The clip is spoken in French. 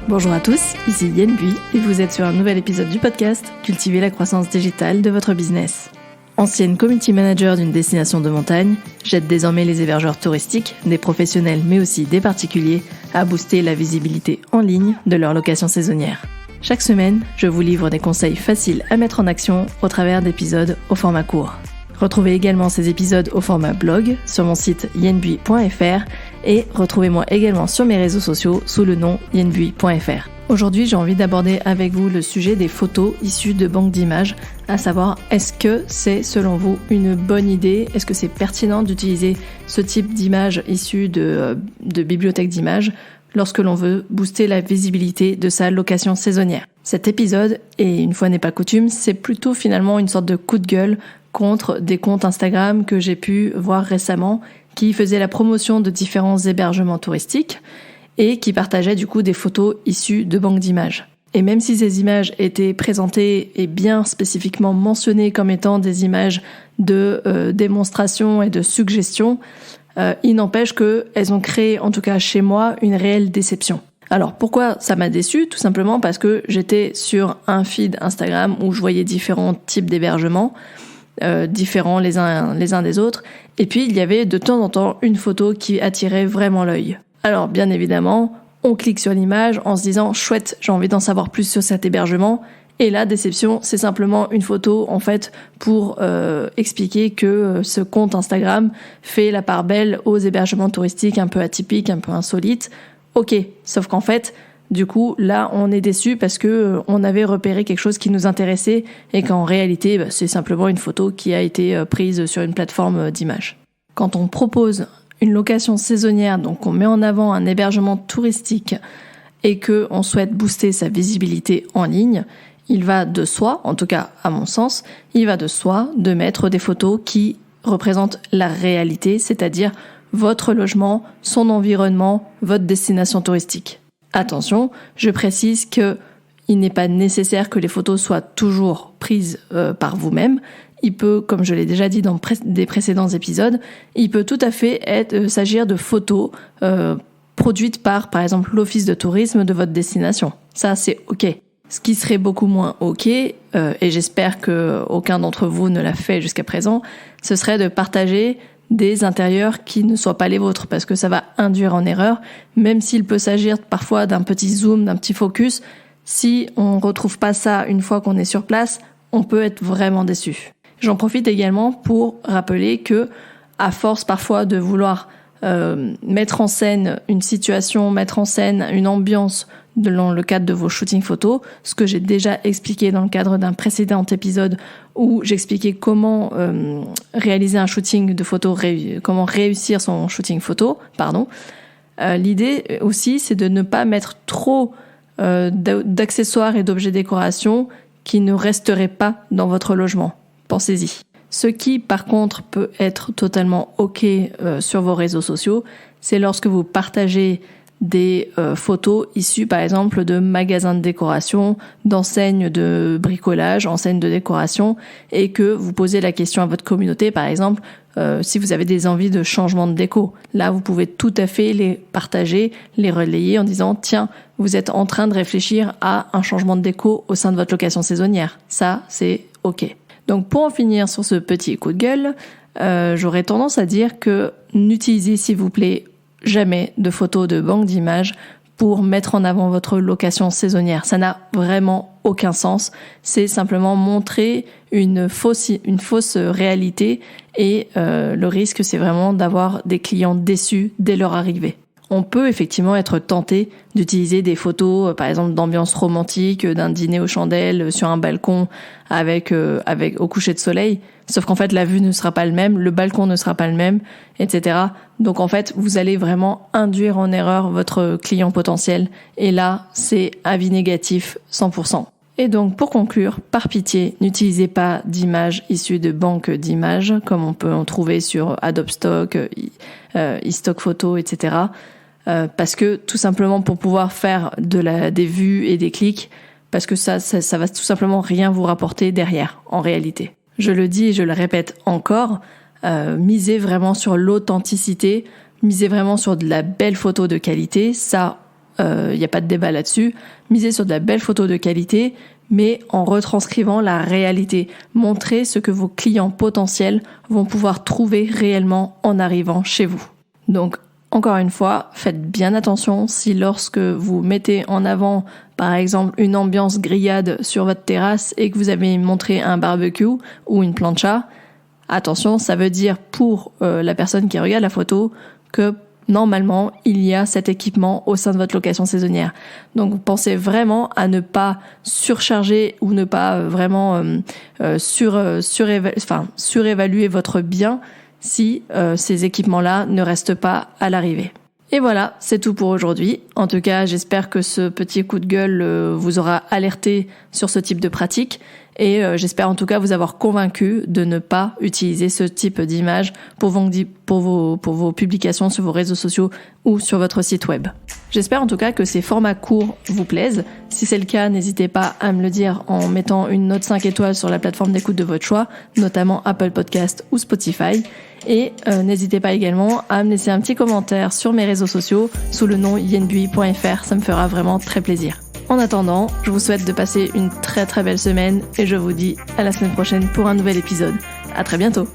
Bonjour à tous, ici Yen Bui et vous êtes sur un nouvel épisode du podcast Cultiver la croissance digitale de votre business. Ancienne community manager d'une destination de montagne, j'aide désormais les hébergeurs touristiques, des professionnels mais aussi des particuliers à booster la visibilité en ligne de leur location saisonnière. Chaque semaine, je vous livre des conseils faciles à mettre en action au travers d'épisodes au format court. Retrouvez également ces épisodes au format blog sur mon site yenbui.fr et retrouvez-moi également sur mes réseaux sociaux sous le nom yenbui.fr. Aujourd'hui, j'ai envie d'aborder avec vous le sujet des photos issues de banques d'images, à savoir est-ce que c'est selon vous une bonne idée, est-ce que c'est pertinent d'utiliser ce type d'images issues de bibliothèques d'images lorsque l'on veut booster la visibilité de sa location saisonnière. Cet épisode, et une fois n'est pas coutume, c'est plutôt finalement une sorte de coup de gueule contre des comptes Instagram que j'ai pu voir récemment qui faisaient la promotion de différents hébergements touristiques et qui partageaient du coup des photos issues de banques d'images. Et même si ces images étaient présentées et bien spécifiquement mentionnées comme étant des images de démonstration et de suggestion, il n'empêche qu'elles ont créé, en tout cas chez moi, une réelle déception. Alors pourquoi ça m'a déçue ? Tout simplement parce que j'étais sur un feed Instagram où je voyais différents types d'hébergements, différents les uns des autres, et puis il y avait de temps en temps une photo qui attirait vraiment l'œil. Alors bien évidemment, on clique sur l'image en se disant « chouette, j'ai envie d'en savoir plus sur cet hébergement », et la déception, c'est simplement une photo en fait pour expliquer que ce compte Instagram fait la part belle aux hébergements touristiques un peu atypiques, un peu insolites. Ok, sauf qu'en fait, du coup, là, on est déçu parce que on avait repéré quelque chose qui nous intéressait et qu'en réalité, c'est simplement une photo qui a été prise sur une plateforme d'image. Quand on propose une location saisonnière, donc on met en avant un hébergement touristique et que on souhaite booster sa visibilité en ligne, il va de soi, en tout cas à mon sens, il va de soi de mettre des photos qui représentent la réalité, c'est-à-dire votre logement, son environnement, votre destination touristique. Attention, je précise que il n'est pas nécessaire que les photos soient toujours prises par vous-même. Il peut, comme je l'ai déjà dit dans des précédents épisodes, il peut tout à fait s'agir de photos produites par exemple, l'office de tourisme de votre destination. Ça, c'est OK. Ce qui serait beaucoup moins OK, et j'espère que aucun d'entre vous ne l'a fait jusqu'à présent, ce serait de partager des intérieurs qui ne soient pas les vôtres, parce que ça va induire en erreur, même s'il peut s'agir parfois d'un petit zoom, d'un petit focus. Si on retrouve pas ça une fois qu'on est sur place, on peut être vraiment déçu. J'en profite également pour rappeler que, à force parfois de vouloir mettre en scène une situation, mettre en scène une ambiance dans le cadre de vos shootings photos, ce que j'ai déjà expliqué dans le cadre d'un précédent épisode où j'expliquais comment réaliser un shooting de photos, comment réussir son shooting photo, l'idée aussi, c'est de ne pas mettre trop d'accessoires et d'objets décoration qui ne resteraient pas dans votre logement. Pensez-y. Ce qui, par contre, peut être totalement OK sur vos réseaux sociaux, c'est lorsque vous partagez des photos issues, par exemple, de magasins de décoration, d'enseignes de bricolage, enseignes de décoration, et que vous posez la question à votre communauté, par exemple, si vous avez des envies de changement de déco. Là, vous pouvez tout à fait les partager, les relayer en disant « Tiens, vous êtes en train de réfléchir à un changement de déco au sein de votre location saisonnière. » Ça, c'est OK. Donc pour en finir sur ce petit coup de gueule, j'aurais tendance à dire que n'utilisez s'il vous plaît jamais de photos de banque d'images pour mettre en avant votre location saisonnière. Ça n'a vraiment aucun sens. C'est simplement montrer une fausse réalité et le risque c'est vraiment d'avoir des clients déçus dès leur arrivée. On peut effectivement être tenté d'utiliser des photos, par exemple d'ambiance romantique, d'un dîner aux chandelles sur un balcon avec au coucher de soleil. Sauf qu'en fait, la vue ne sera pas le même, le balcon ne sera pas le même, etc. Donc en fait, vous allez vraiment induire en erreur votre client potentiel. Et là, c'est avis négatif 100%. Et donc, pour conclure, par pitié, n'utilisez pas d'images issues de banques d'images, comme on peut en trouver sur Adobe Stock, iStock Photo, etc. Parce que tout simplement pour pouvoir faire des vues et des clics, parce que ça va tout simplement rien vous rapporter derrière, en réalité. Je le dis et je le répète encore, misez vraiment sur l'authenticité, misez vraiment sur de la belle photo de qualité, ça il n'y a pas de débat là-dessus. Misez sur de la belle photo de qualité, mais en retranscrivant la réalité. Montrez ce que vos clients potentiels vont pouvoir trouver réellement en arrivant chez vous. Donc, encore une fois, faites bien attention si lorsque vous mettez en avant, par exemple, une ambiance grillade sur votre terrasse et que vous avez montré un barbecue ou une plancha, attention, ça veut dire pour la personne qui regarde la photo que normalement, il y a cet équipement au sein de votre location saisonnière. Donc, pensez vraiment à ne pas surcharger ou ne pas vraiment surévaluer votre bien si ces équipements-là ne restent pas à l'arrivée. Et voilà, c'est tout pour aujourd'hui. En tout cas, j'espère que ce petit coup de gueule vous aura alerté sur ce type de pratique et j'espère en tout cas vous avoir convaincu de ne pas utiliser ce type d'image pour vos publications sur vos réseaux sociaux ou sur votre site web. J'espère en tout cas que ces formats courts vous plaisent. Si c'est le cas, n'hésitez pas à me le dire en mettant une note 5 étoiles sur la plateforme d'écoute de votre choix, notamment Apple Podcast ou Spotify. Et n'hésitez pas également à me laisser un petit commentaire sur mes réseaux sociaux sous le nom yenbui.fr, ça me fera vraiment très plaisir. En attendant, je vous souhaite de passer une très très belle semaine et je vous dis à la semaine prochaine pour un nouvel épisode. À très bientôt.